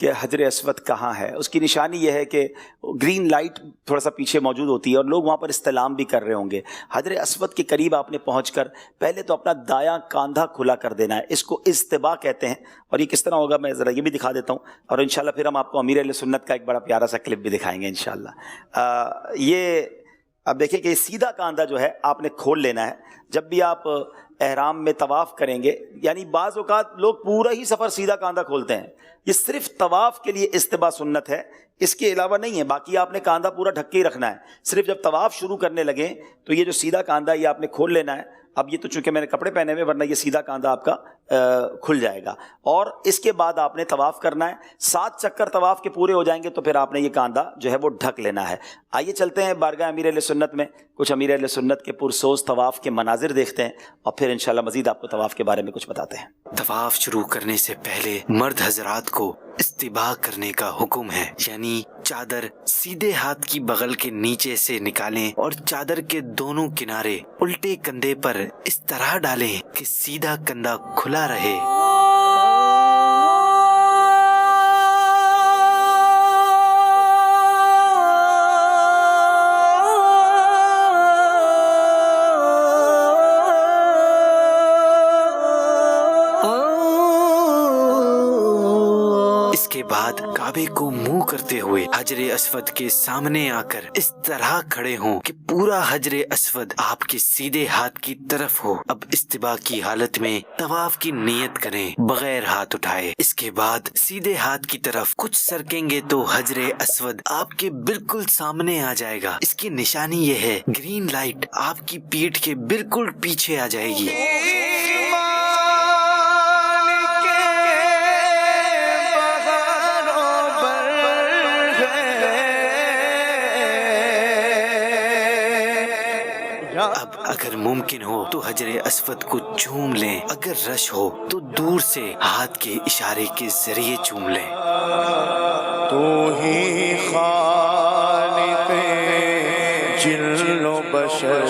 کہ حجر اسود کہاں ہے. اس کی نشانی یہ ہے کہ گرین لائٹ تھوڑا سا پیچھے موجود ہوتی ہے اور لوگ وہاں پر استلام بھی کر رہے ہوں گے. حجر اسود کے قریب آپ نے پہنچ کر پہلے تو اپنا دایاں کاندھا کھلا کر دینا ہے. اس کو اجتباء کہتے ہیں. اور یہ کس طرح ہوگا میں ذرا یہ بھی دکھا دیتا ہوں, اور انشاءاللہ پھر ہم آپ کو امیر اہل سنت کا ایک بڑا پیارا سا کلپ بھی دکھائیں گے انشاءاللہ. یہ اب دیکھیں کہ سیدھا کاندھا جو ہے آپ نے کھول لینا ہے. جب بھی آپ احرام میں طواف کریں گے, یعنی بعض اوقات لوگ پورا ہی سفر سیدھا کاندھا کھولتے ہیں, یہ صرف طواف کے لیے اجتباء سنت ہے, اس کے علاوہ نہیں ہے. باقی آپ نے کاندھا پورا ڈھک کے ہی رکھنا ہے. صرف جب طواف شروع کرنے لگیں تو یہ جو سیدھا کاندھا یہ آپ نے کھول لینا ہے. اب یہ تو چونکہ میں نے کپڑے پہنے ہوئے, ورنہ یہ سیدھا کاندھا آپ کا کھل جائے گا. اور اس کے بعد آپ نے طواف کرنا ہے. 7 چکر طواف کے پورے ہو جائیں گے تو پھر آپ نے یہ کاندھا جو ہے وہ ڈھک لینا ہے. آئیے چلتے ہیں بارگاہ امیر اہل سنت میں, کچھ امیر اہل سنت کے پرسوز طواف کے مناظر دیکھتے ہیں, اور پھر انشاءاللہ مزید آپ کو طواف کے بارے میں کچھ بتاتے ہیں. طواف شروع کرنے سے پہلے مرد حضرات کو استباء کرنے کا حکم ہے, یعنی چادر سیدھے ہاتھ کی بغل کے نیچے سے نکالیں اور چادر کے دونوں کنارے الٹے کندھے پر اس طرح ڈالیں کہ سیدھا کندھا کھلا رہے. کے بعد کعبے کو منہ کرتے ہوئے حجر اسود کے سامنے آ کر اس طرح کھڑے ہوں کہ پورا حجر اسود آپ کے سیدھے ہاتھ کی طرف ہو. اب استباء کی حالت میں طواف کی نیت کریں بغیر ہاتھ اٹھائے. اس کے بعد سیدھے ہاتھ کی طرف کچھ سرکیں گے تو حجر اسود آپ کے بالکل سامنے آ جائے گا. اس کی نشانی یہ ہے گرین لائٹ آپ کی پیٹھ کے بالکل پیچھے آ جائے گی. اب اگر ممکن ہو تو حجر اسود کو چوم لیں, اگر رش ہو تو دور سے ہاتھ کے اشارے کے ذریعے چوم لیں. تو ہی خالق جن و بشر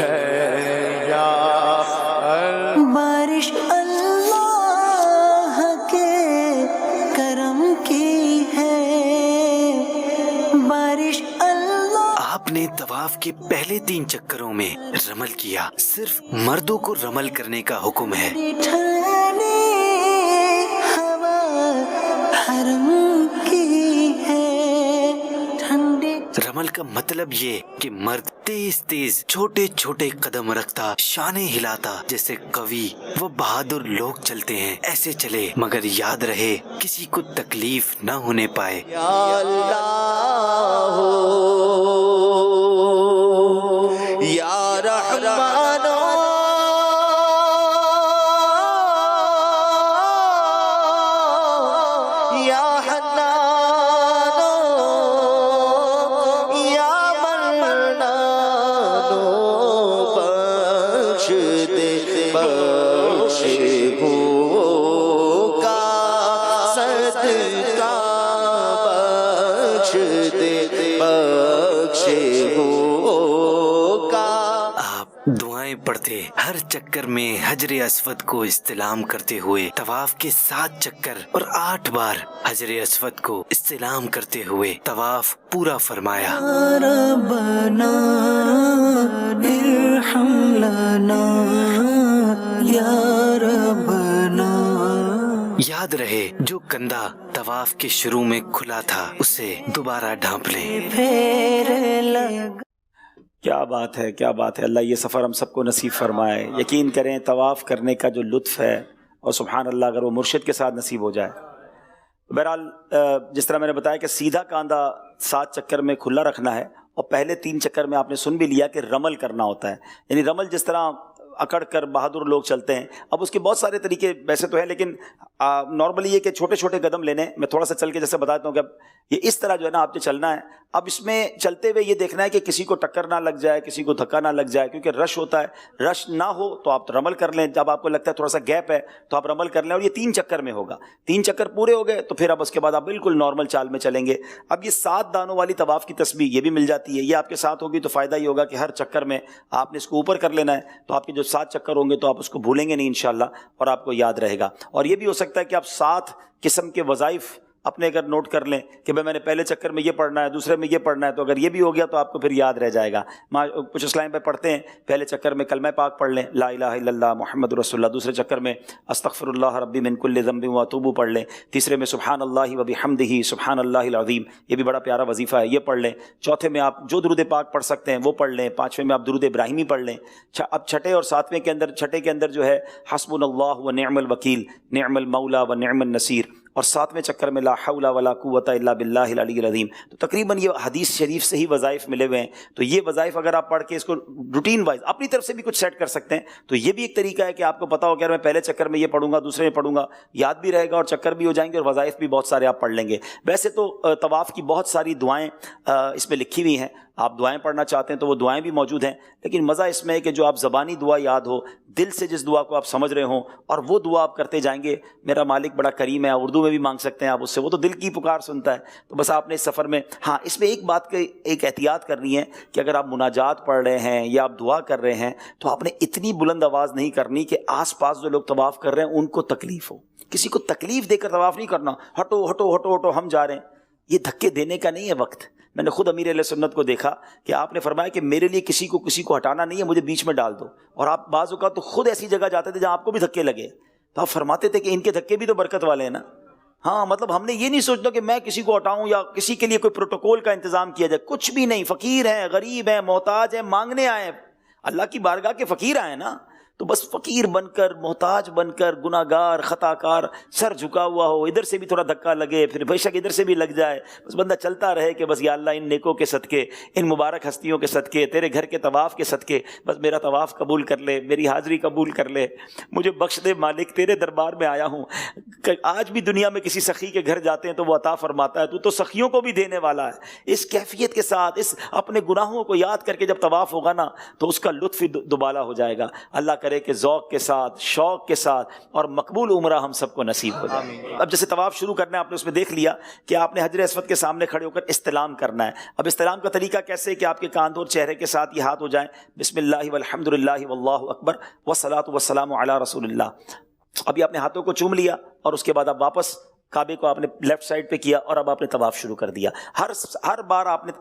ہے یا بارش اللہ کے کرم کی ہے, بارش آپ نے طواف کے پہلے 3 چکروں میں رمل کیا. صرف مردوں کو رمل کرنے کا حکم ہے. رمل کا مطلب یہ کہ مرد تیز تیز چھوٹے چھوٹے قدم رکھتا, شانے ہلاتا, جیسے قوی و بہادر لوگ چلتے ہیں ایسے چلے, مگر یاد رہے کسی کو تکلیف نہ ہونے پائے. یا اللہ یا رحمان یا حنان یا منان بخش دے بخش ہو کا صدقہ بخش دے بخش ہو کا. آپ دعائیں پڑھتے ہر چکر میں حجر اسود کو استلام کرتے ہوئے طواف کے 7 چکر اور 8 بار حجر اسود کو استلام کرتے ہوئے طواف پورا فرمایا. ربنا ارحم لنا یا ربنا. یاد رہے جو کندھا طواف کے شروع میں کھلا تھا اسے دوبارہ ڈھانپ لیں. پھر لگ کیا بات ہے, کیا بات ہے. اللہ یہ سفر ہم سب کو نصیب فرمائے. یقین کریں طواف کرنے کا جو لطف ہے, اور سبحان اللہ اگر وہ مرشد کے ساتھ نصیب ہو جائے. بہرحال جس طرح میں نے بتایا کہ سیدھا کاندھا 7 چکر میں کھلا رکھنا ہے, اور پہلے 3 چکر میں آپ نے سن بھی لیا کہ رمل کرنا ہوتا ہے. یعنی رمل جس طرح اکڑ کر بہادر لوگ چلتے ہیں, اب اس کے بہت سارے طریقے ویسے تو ہیں, لیکن نارملی یہ کہ چھوٹے چھوٹے قدم لینے. میں تھوڑا سا چل کے جیسے بتاتا ہوں کہ اب یہ اس طرح جو ہے نا آپ نے چلنا ہے. اب اس میں چلتے ہوئے یہ دیکھنا ہے کہ کسی کو ٹکر نہ لگ جائے, کسی کو دھکا نہ لگ جائے, کیونکہ رش ہوتا ہے. رش نہ ہو تو آپ رمل کر لیں, جب آپ کو لگتا ہے تھوڑا سا گیپ ہے تو آپ رمل کر لیں. اور یہ 3 چکر میں ہوگا. 3 چکر پورے ہو گئے تو پھر اب اس کے بعد آپ بالکل نارمل چال میں چلیں گے. اب یہ 7 دانوں والی طواف کی تسبیح یہ بھی مل جاتی ہے, یہ آپ کے ساتھ ہوگی تو فائدہ یہ ہوگا کہ ہر چکر میں آپ نے اس کو اوپر کر لینا ہے, تو آپ کے جو 7 چکر ہوں گے تو آپ اس کو بھولیں گے نہیں انشاءاللہ, اور آپ کو یاد رہے گا. اور یہ بھی ہو سکتا ہے کہ آپ 7 قسم کے وظائف اپنے اگر نوٹ کر لیں کہ بھائی میں نے پہلے چکر میں یہ پڑھنا ہے، دوسرے میں یہ پڑھنا ہے، تو اگر یہ بھی ہو گیا تو آپ کو پھر یاد رہ جائے گا۔ کچھ اسلام پہ پڑھتے ہیں، پہلے چکر میں کلمہ پاک پڑھ لیں لا الہ الا اللہ محمد رسول اللہ، دوسرے چکر میں استغفر اللہ ربی من کل ذنب واتوب پڑھ لیں، تیسرے میں سبحان اللہ وبحمدہ سبحان اللہ العظیم، یہ بھی بڑا پیارا وظیفہ ہے، یہ پڑھ لیں، چوتھے میں آپ جو درود پاک پڑھ سکتے ہیں وہ پڑھ لیں، پانچویں میں آپ درود ابراہیمی پڑھ لیں۔ اب چھٹے اور ساتویں کے اندر، چھٹے کے اندر جو ہے حسبنا اللہ و نعم الوکیل نعم المولا و نعم النصیر، اور ساتویں چکر میں لا حول ولا قوت الا باللہ العلی العظیم۔ تو تقریباً یہ حدیث شریف سے ہی وظائف ملے ہوئے ہیں، تو یہ وظائف اگر آپ پڑھ کے اس کو روٹین وائز اپنی طرف سے بھی کچھ سیٹ کر سکتے ہیں تو یہ بھی ایک طریقہ ہے کہ آپ کو پتا ہو کہ یار میں پہلے چکر میں یہ پڑھوں گا، دوسرے میں پڑھوں گا، یاد بھی رہے گا اور چکر بھی ہو جائیں گے اور وظائف بھی بہت سارے آپ پڑھ لیں گے۔ ویسے تو طواف کی بہت ساری دعائیں اس میں لکھی ہوئی ہیں، آپ دعائیں پڑھنا چاہتے ہیں تو وہ دعائیں بھی موجود ہیں، لیکن مزہ اس میں ہے کہ جو آپ زبانی دعا یاد ہو، دل سے جس دعا کو آپ سمجھ رہے ہوں اور وہ دعا آپ کرتے جائیں گے۔ میرا مالک بڑا کریم ہے، اردو میں بھی مانگ سکتے ہیں آپ اس سے، وہ تو دل کی پکار سنتا ہے۔ تو بس آپ نے اس سفر میں، ہاں اس میں ایک بات کی ایک احتیاط کرنی ہے کہ اگر آپ مناجات پڑھ رہے ہیں یا آپ دعا کر رہے ہیں تو آپ نے اتنی بلند آواز نہیں کرنی کہ آس پاس جو لوگ طواف کر رہے ہیں ان کو تکلیف ہو۔ کسی کو تکلیف دے کر طواف نہیں کرنا، ہٹو ہٹو ہٹو ہٹو ہم جا رہے ہیں، یہ دھکے دینے کا نہیں ہے وقت۔ میں نے خود امیر اہل سنت کو دیکھا کہ آپ نے فرمایا کہ میرے لیے کسی کو ہٹانا نہیں ہے، مجھے بیچ میں ڈال دو، اور آپ بعض اوقات تو خود ایسی جگہ جاتے تھے جہاں آپ کو بھی دھکے لگے، تو آپ فرماتے تھے کہ ان کے دھکے بھی تو برکت والے ہیں نا۔ ہاں مطلب ہم نے یہ نہیں سوچنا کہ میں کسی کو ہٹاؤں یا کسی کے لیے کوئی پروٹوکول کا انتظام کیا جائے، کچھ بھی نہیں۔ فقیر ہیں، غریب ہیں، محتاج ہیں، مانگنے آئے ہیں، اللہ کی بارگاہ کے فقیر آئے نا، تو بس فقیر بن کر، محتاج بن کر، گناہ گار، خطا کار، سر جھکا ہوا ہو، ادھر سے بھی تھوڑا دھکا لگے، پھر بے شک ادھر سے بھی لگ جائے، بس بندہ چلتا رہے کہ بس یا اللہ ان نیکوں کے صدقے، ان مبارک ہستیوں کے صدقے، تیرے گھر کے طواف کے صدقے، بس میرا طواف قبول کر لے، میری حاضری قبول کر لے، مجھے بخش دے مالک، تیرے دربار میں آیا ہوں۔ آج بھی دنیا میں کسی سخی کے گھر جاتے ہیں تو وہ عطا فرماتا ہے، تو سخیوں کو بھی دینے والا ہے۔ اس کیفیت کے ساتھ، اس اپنے گناہوں کو یاد کر کے جب طواف ہوگا نا تو اس کا لطف ہی دوبالا ہو جائے گا۔ اللہ کرے کہ ذوق کے ساتھ، شوق کے ساتھ اور مقبول عمرہ ہم سب کو نصیب ہو جائے۔ اب جیسے طواف شروع کرنا ہے، آپ نے اس میں دیکھ لیا کہ آپ نے حجر اسود کے سامنے کھڑے ہو کر استلام کرنا ہے۔ اب استلام کا طریقہ کیسے کہ آپ کے کاندھوں اور چہرے کے ساتھ یہ ہاتھ ہو جائیں، بسم اللہ والحمد للہ واللہ اکبر والصلاۃ والسلام علی رسول اللہ۔ ابھی آپ نے ہاتھوں کو چوم لیا اور اس کے بعد آپ واپس کعبے کو آپ نے لیفٹ سائڈ پہ کیا اور اب آپ نے طواف شروع کر دیا۔ ہر بار آپ نے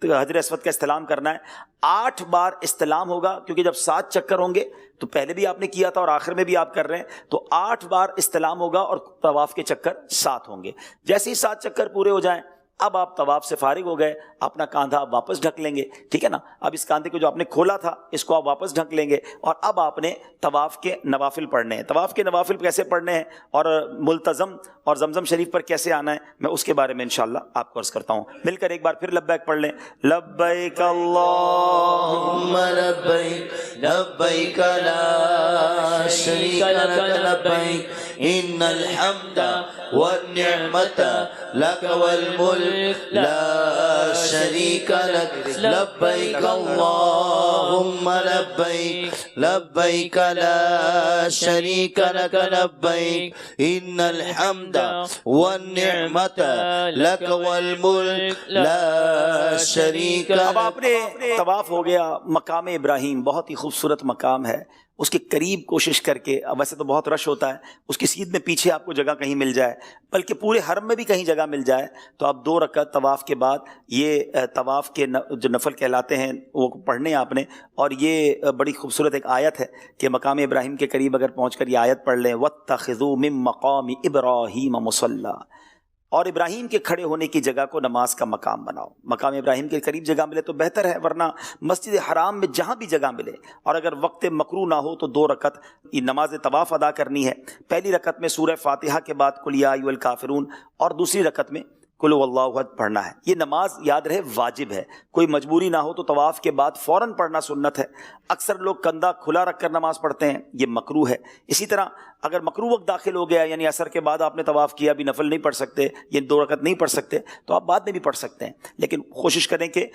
حجر اسود کا استلام کرنا ہے۔ 8 بار استلام ہوگا، کیونکہ جب 7 چکر ہوں گے تو پہلے بھی آپ نے کیا تھا اور آخر میں بھی آپ کر رہے ہیں، تو 8 بار استلام ہوگا اور طواف کے چکر 7 ہوں گے۔ جیسے ہی 7 چکر پورے ہو جائیں اب آپ طواف سے فارغ ہو گئے، اپنا کاندھا آپ واپس ڈھک لیں گے، ٹھیک ہے نا۔ اب اس کاندھے کو جو آپ نے کھولا تھا اس کو آپ واپس ڈھک لیں گے، اور اب آپ نے طواف کے نوافل پڑھنے ہیں۔ طواف کے نوافل کیسے پڑھنے ہیں اور ملتزم اور زمزم شریف پر کیسے آنا ہے، میں اس کے بارے میں انشاءاللہ آپ کو عرض کرتا ہوں۔ مل کر ایک بار پھر لبیک پڑھ لیں۔ لبیک اللہم لبیک لبیک لا شریک لک لبیک ان الحمد والنعمت لک والملک لا شریک لک لبیک اللہم لبیک لبیک لا شریک لک لبیک ان الحمد والنعمت لک والملک لا شریک لک۔ اب آپ نے طواف ہو گیا، مقام ابراہیم بہت ہی خوبصورت مقام ہے، اس کے قریب کوشش کر کے، اب ویسے تو بہت رش ہوتا ہے، اس کی سیدھ میں پیچھے آپ کو جگہ کہیں مل جائے، بلکہ پورے حرم میں بھی کہیں جگہ مل جائے تو آپ 2 رکعت طواف کے بعد یہ طواف کے جو نفل کہلاتے ہیں وہ پڑھنے آپ نے۔ اور یہ بڑی خوبصورت ایک آیت ہے کہ مقام ابراہیم کے قریب اگر پہنچ کر یہ آیت پڑھ لیں، وَاتَّخِذُوا مِن مَّقَامِ إِبْرَاهِيمَ مُصَلًّى، اور ابراہیم کے کھڑے ہونے کی جگہ کو نماز کا مقام بناؤ۔ مقام ابراہیم کے قریب جگہ ملے تو بہتر ہے، ورنہ مسجد حرام میں جہاں بھی جگہ ملے، اور اگر وقت مکروہ نہ ہو تو 2 رکعت یہ نماز طواف ادا کرنی ہے۔ پہلی رکعت میں سورہ فاتحہ کے بعد قل یا ایھا الکافرون، اور دوسری رکعت میں قل هو اللہ احد پڑھنا ہے۔ یہ نماز یاد رہے واجب ہے، کوئی مجبوری نہ ہو تو طواف کے بعد فوراً پڑھنا سنت ہے۔ اکثر لوگ کندھا کھلا رکھ کر نماز پڑھتے ہیں، یہ مکروہ ہے۔ اسی طرح اگر مکروہ وقت داخل ہو گیا، یعنی عصر کے بعد آپ نے طواف کیا، ابھی نفل نہیں پڑھ سکتے، یہ 2 رکعت نہیں پڑھ سکتے، تو آپ بعد میں بھی پڑھ سکتے ہیں، لیکن کوشش کریں کہ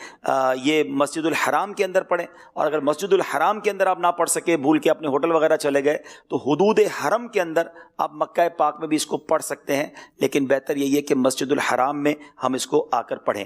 یہ مسجد الحرام کے اندر پڑھیں۔ اور اگر مسجد الحرام کے اندر آپ نہ پڑھ سکے، بھول کے اپنے ہوٹل وغیرہ چلے گئے، تو حدود حرم کے اندر آپ مکہ پاک میں بھی اس کو پڑھ سکتے ہیں، لیکن بہتر یہی ہے کہ مسجد الحرام میں ہم اس کو آ کر پڑھیں۔